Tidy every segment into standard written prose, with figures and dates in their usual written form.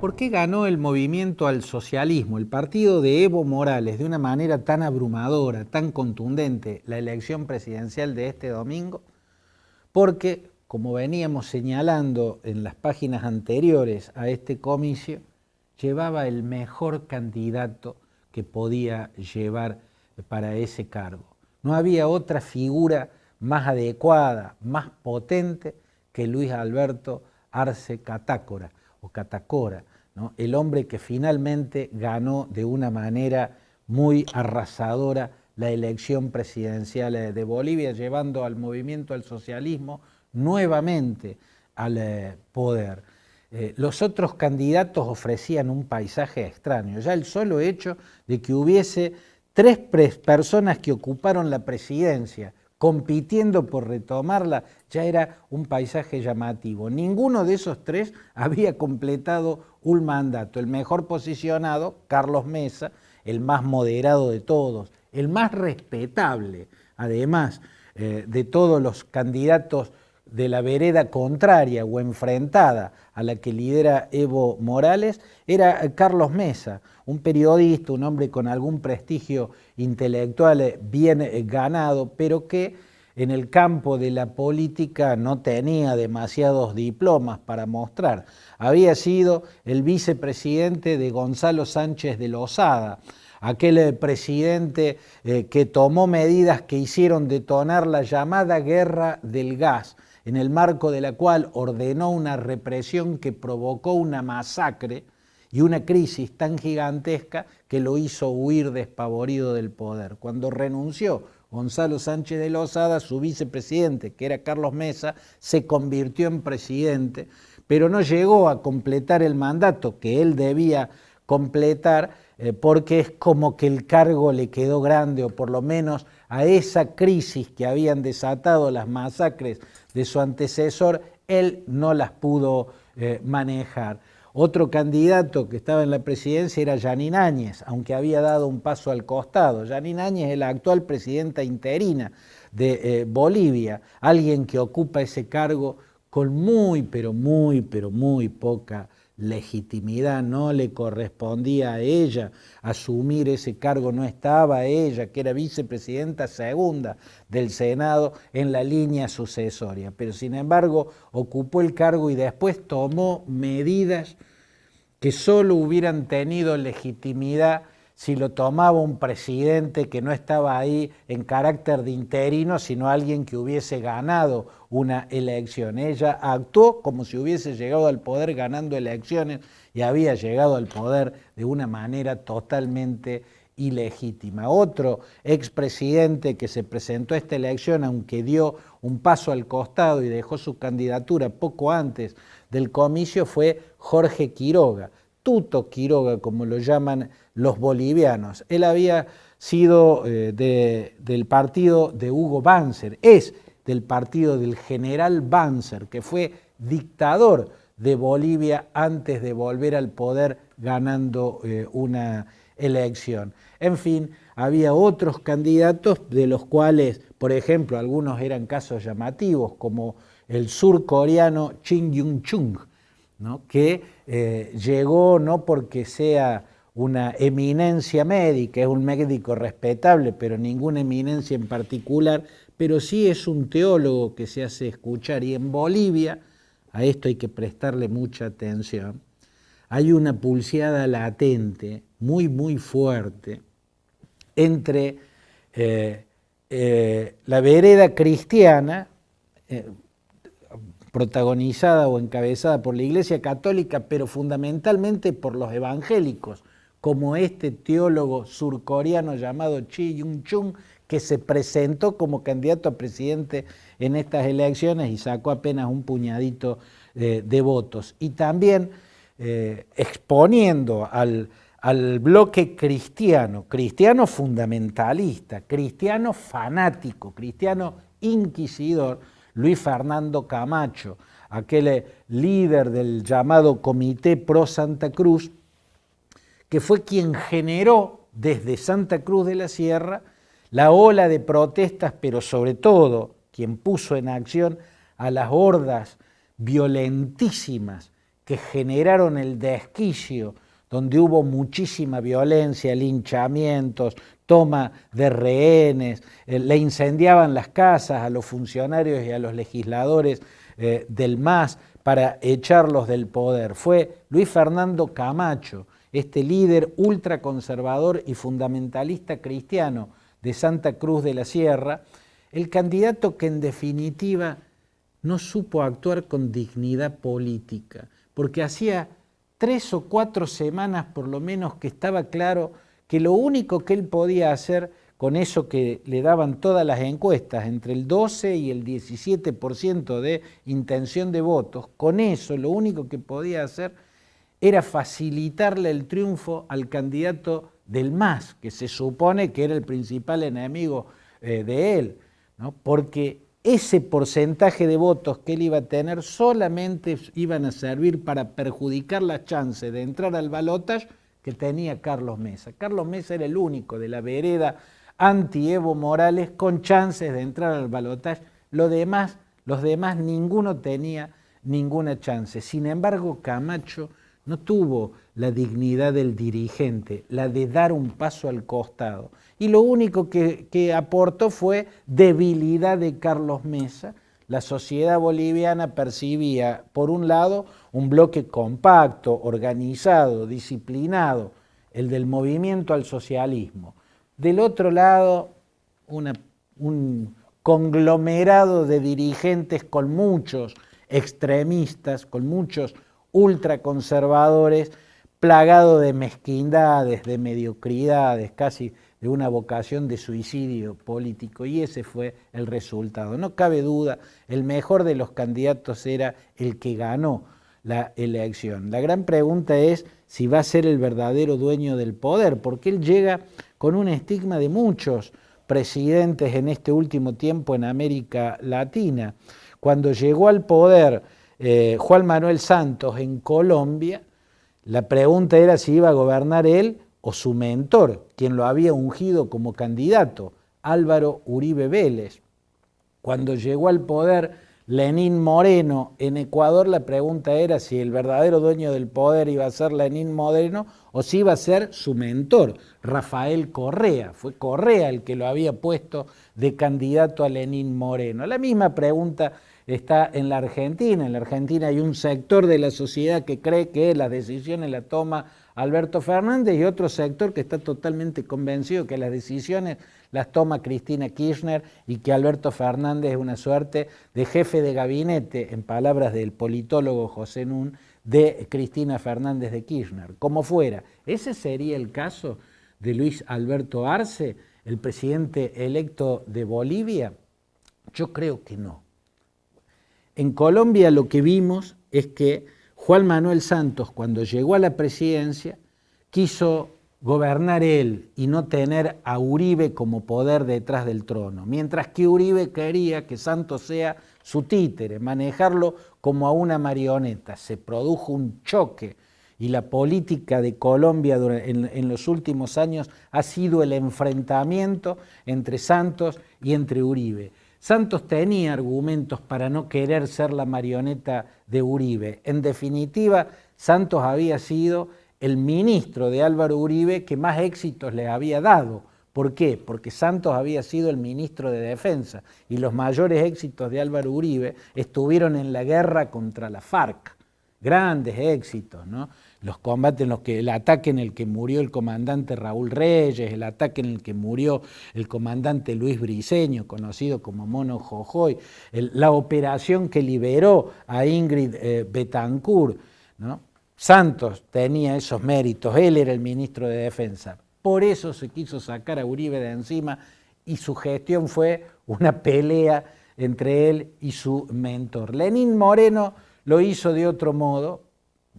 ¿Por qué ganó el movimiento al socialismo, el partido de Evo Morales, de una manera tan abrumadora, tan contundente, la elección presidencial de este domingo? Porque, como veníamos señalando en las páginas anteriores a este comicio, llevaba el mejor candidato que podía llevar para ese cargo. No había otra figura más adecuada, más potente que Luis Alberto Arce Catacora, o Catacora, ¿no? El hombre que finalmente ganó de una manera muy arrasadora la elección presidencial de Bolivia, llevando al movimiento al socialismo nuevamente al poder. Los otros candidatos ofrecían un paisaje extraño. Ya el solo hecho de que hubiese tres personas que ocuparon la presidencia compitiendo por retomarla, ya era un paisaje llamativo. Ninguno de esos tres había completado un mandato. El mejor posicionado, Carlos Mesa, el más moderado de todos, el más respetable, además de todos los candidatos de la vereda contraria o enfrentada a la que lidera Evo Morales, era Carlos Mesa, un periodista, un hombre con algún prestigio intelectual bien ganado, pero que en el campo de la política no tenía demasiados diplomas para mostrar. Había sido el vicepresidente de Gonzalo Sánchez de Lozada, aquel presidente que tomó medidas que hicieron detonar la llamada guerra del gas, en el marco de la cual ordenó una represión que provocó una masacre y una crisis tan gigantesca que lo hizo huir despavorido del poder. Cuando renunció Gonzalo Sánchez de Lozada, su vicepresidente, que era Carlos Mesa, se convirtió en presidente, pero no llegó a completar el mandato que él debía completar, porque es como que el cargo le quedó grande, o por lo menos a esa crisis que habían desatado las masacres de su antecesor, él no las pudo manejar. Otro candidato que estaba en la presidencia era Yanín Áñez, aunque había dado un paso al costado. Yanín Áñez es la actual presidenta interina de Bolivia, alguien que ocupa ese cargo con muy poca legitimidad. No le correspondía a ella asumir ese cargo, no estaba ella, que era vicepresidenta segunda del Senado, en la línea sucesoria, pero sin embargo ocupó el cargo y después tomó medidas que solo hubieran tenido legitimidad si lo tomaba un presidente que no estaba ahí en carácter de interino, sino alguien que hubiese ganado una elección. Ella actuó como si hubiese llegado al poder ganando elecciones y había llegado al poder de una manera totalmente ilegítima. Otro expresidente que se presentó a esta elección, aunque dio un paso al costado y dejó su candidatura poco antes del comicio, fue Jorge Quiroga, Tuto Quiroga, como lo llaman los bolivianos. Él había sido del partido de Hugo Banzer, es del partido del general Banzer, que fue dictador de Bolivia antes de volver al poder ganando una elección. En fin, había otros candidatos de los cuales, por ejemplo, algunos eran casos llamativos, como el surcoreano Kim Jong-chung, ¿no? Que llegó no porque sea una eminencia médica, es un médico respetable, pero ninguna eminencia en particular, pero sí es un teólogo que se hace escuchar. Y en Bolivia, a esto hay que prestarle mucha atención, hay una pulseada latente, muy fuerte, entre la vereda cristiana, protagonizada o encabezada por la Iglesia Católica, pero fundamentalmente por los evangélicos, como este teólogo surcoreano llamado Chi Yung-chung, que se presentó como candidato a presidente en estas elecciones y sacó apenas un puñadito de votos. Y también exponiendo al bloque cristiano fundamentalista, cristiano fanático, cristiano inquisidor, Luis Fernando Camacho, aquel líder del llamado Comité Pro Santa Cruz, que fue quien generó desde Santa Cruz de la Sierra la ola de protestas, pero sobre todo quien puso en acción a las hordas violentísimas que generaron el desquicio, donde hubo muchísima violencia, linchamientos, toma de rehenes, le incendiaban las casas a los funcionarios y a los legisladores del MAS para echarlos del poder. Fue Luis Fernando Camacho, este líder ultraconservador y fundamentalista cristiano de Santa Cruz de la Sierra, el candidato que en definitiva no supo actuar con dignidad política, porque hacía 3 o 4 semanas por lo menos que estaba claro que lo único que él podía hacer con eso que le daban todas las encuestas, entre el 12 y el 17% de intención de votos, con eso lo único que podía hacer era facilitarle el triunfo al candidato del MAS, que se supone que era el principal enemigo de él, ¿no? Porque ese porcentaje de votos que él iba a tener solamente iban a servir para perjudicar las chances de entrar al balotaje que tenía Carlos Mesa. Carlos Mesa era el único de la vereda anti-Evo Morales con chances de entrar al balotaje. Los demás ninguno tenía ninguna chance. Sin embargo, Camacho no tuvo la dignidad del dirigente, la de dar un paso al costado. Y lo único que aportó fue debilidad de Carlos Mesa. La sociedad boliviana percibía, por un lado, un bloque compacto, organizado, disciplinado, el del movimiento al socialismo. Del otro lado, un conglomerado de dirigentes con muchos extremistas, con muchos ultraconservadores, plagado de mezquindades, de mediocridades, casi de una vocación de suicidio político, y ese fue el resultado. No cabe duda, el mejor de los candidatos era el que ganó la elección. La gran pregunta es si va a ser el verdadero dueño del poder, porque él llega con un estigma de muchos presidentes en este último tiempo en América Latina. Cuando llegó al poder Juan Manuel Santos en Colombia, la pregunta era si iba a gobernar él o su mentor, quien lo había ungido como candidato, Álvaro Uribe Vélez. Cuando llegó al poder Lenín Moreno en Ecuador, la pregunta era si el verdadero dueño del poder iba a ser Lenín Moreno o si iba a ser su mentor, Rafael Correa. Fue Correa el que lo había puesto de candidato a Lenín Moreno. La misma pregunta está en la Argentina. En la Argentina hay un sector de la sociedad que cree que las decisiones las toma Alberto Fernández y otro sector que está totalmente convencido que las decisiones las toma Cristina Kirchner y que Alberto Fernández es una suerte de jefe de gabinete, en palabras del politólogo José Nun, de Cristina Fernández de Kirchner. Como fuera, ¿ese sería el caso de Luis Alberto Arce, el presidente electo de Bolivia? Yo creo que no. En Colombia lo que vimos es que Juan Manuel Santos, cuando llegó a la presidencia, quiso gobernar él y no tener a Uribe como poder detrás del trono, mientras que Uribe quería que Santos sea su títere, manejarlo como a una marioneta. Se produjo un choque y la política de Colombia en los últimos años ha sido el enfrentamiento entre Santos y entre Uribe. Santos tenía argumentos para no querer ser la marioneta de Uribe. En definitiva, Santos había sido el ministro de Álvaro Uribe que más éxitos le había dado. ¿Por qué? Porque Santos había sido el ministro de Defensa y los mayores éxitos de Álvaro Uribe estuvieron en la guerra contra la FARC. Grandes éxitos, ¿no? Los combates en los que el ataque en el que murió el comandante Raúl Reyes, el ataque en el que murió el comandante Luis Briceño, conocido como Mono Jojoy, la operación que liberó a Ingrid Betancourt, ¿no? Santos tenía esos méritos, él era el ministro de Defensa. Por eso se quiso sacar a Uribe de encima y su gestión fue una pelea entre él y su mentor. Lenín Moreno lo hizo de otro modo.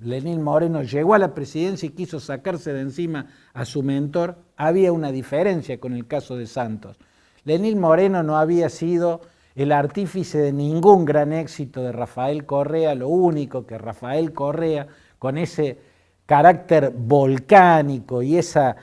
Lenín Moreno llegó a la presidencia y quiso sacarse de encima a su mentor. Había una diferencia con el caso de Santos. Lenín Moreno no había sido el artífice de ningún gran éxito de Rafael Correa, lo único que Rafael Correa, con ese carácter volcánico y ese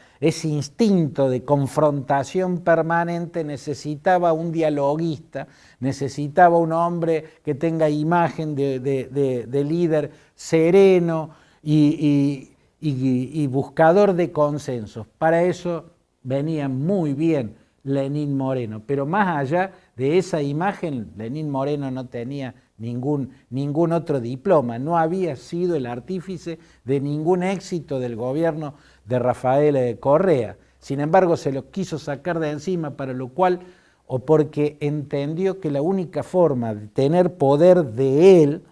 instinto de confrontación permanente, necesitaba un dialoguista, necesitaba un hombre que tenga imagen de líder sereno y buscador de consensos. Para eso venía muy bien Lenín Moreno, pero más allá de esa imagen, Lenín Moreno no tenía ningún otro diploma, no había sido el artífice de ningún éxito del gobierno de Rafael Correa. Sin embargo, se lo quiso sacar de encima, para lo cual, o porque entendió que la única forma de tener poder de él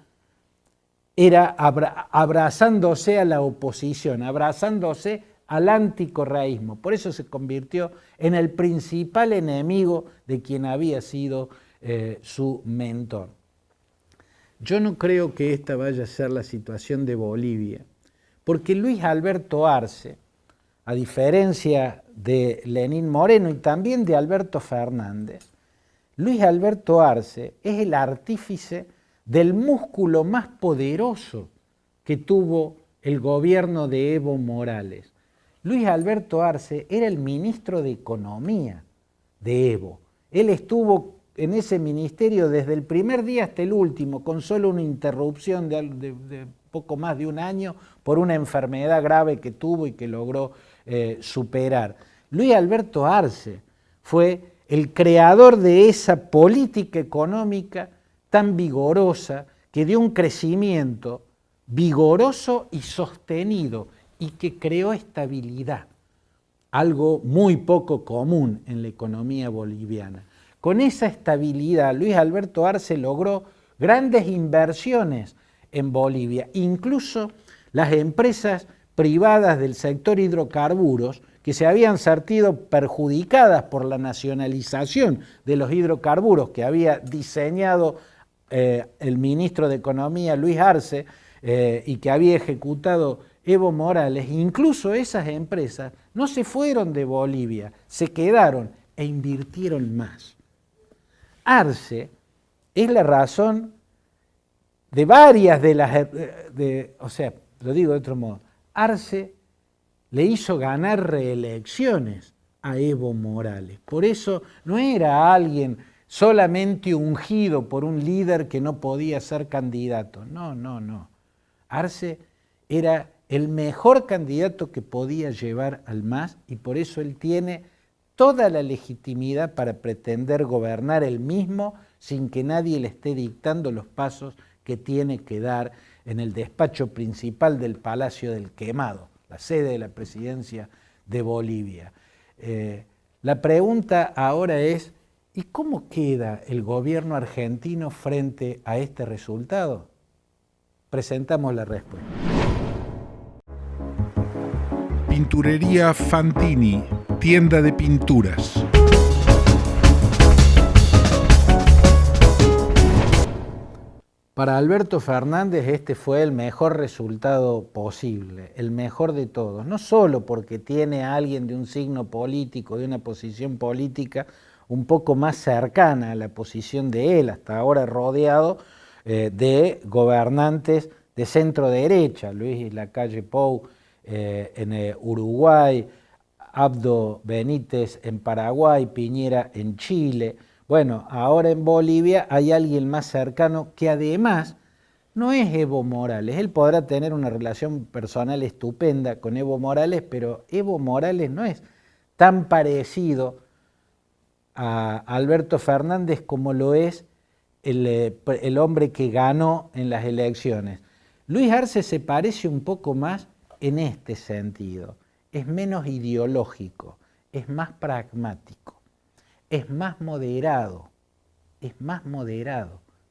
era abrazándose a la oposición, abrazándose al anticorreísmo. Por eso se convirtió en el principal enemigo de quien había sido su mentor. Yo no creo que esta vaya a ser la situación de Bolivia, porque Luis Alberto Arce, a diferencia de Lenín Moreno y también de Alberto Fernández, Luis Alberto Arce es el artífice del músculo más poderoso que tuvo el gobierno de Evo Morales. Luis Alberto Arce era el ministro de Economía de Evo. Él estuvo en ese ministerio desde el primer día hasta el último, con solo una interrupción de poco más de un año por una enfermedad grave que tuvo y que logró superar. Luis Alberto Arce fue el creador de esa política económica tan vigorosa que dio un crecimiento vigoroso y sostenido y que creó estabilidad, algo muy poco común en la economía boliviana. Con esa estabilidad, Luis Alberto Arce logró grandes inversiones en Bolivia, incluso las empresas privadas del sector hidrocarburos que se habían sentido perjudicadas por la nacionalización de los hidrocarburos que había diseñado el ministro de Economía Luis Arce y que había ejecutado Evo Morales. Incluso esas empresas no se fueron de Bolivia, se quedaron e invirtieron más. Arce es la razón de varias de las, o sea, lo digo de otro modo, Arce le hizo ganar reelecciones a Evo Morales. Por eso no era alguien solamente ungido por un líder que no podía ser candidato. No. Arce era el mejor candidato que podía llevar al MAS y por eso él tiene toda la legitimidad para pretender gobernar él mismo sin que nadie le esté dictando los pasos que tiene que dar en el despacho principal del Palacio del Quemado, la sede de la presidencia de Bolivia. La pregunta ahora es, ¿y cómo queda el gobierno argentino frente a este resultado? Presentamos la respuesta. Pinturería Fantini, tienda de pinturas. Para Alberto Fernández este fue el mejor resultado posible, el mejor de todos, no solo porque tiene a alguien de un signo político, de una posición política un poco más cercana a la posición de él, hasta ahora rodeado de gobernantes de centro derecha, Luis Lacalle Pou en Uruguay, Abdo Benítez en Paraguay, Piñera en Chile. Bueno, ahora en Bolivia hay alguien más cercano que además no es Evo Morales. Él podrá tener una relación personal estupenda con Evo Morales, pero Evo Morales no es tan parecido a Alberto Fernández como lo es el hombre que ganó en las elecciones. Luis Arce se parece un poco más en este sentido. Es menos ideológico, es más pragmático, es más moderado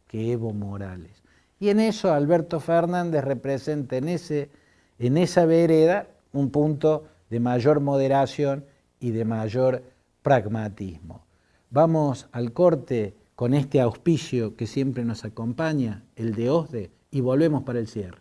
que Evo Morales. Y en eso Alberto Fernández representa en esa vereda un punto de mayor moderación y de mayor pragmatismo. Vamos al corte con este auspicio que siempre nos acompaña, el de OSDE, y volvemos para el cierre.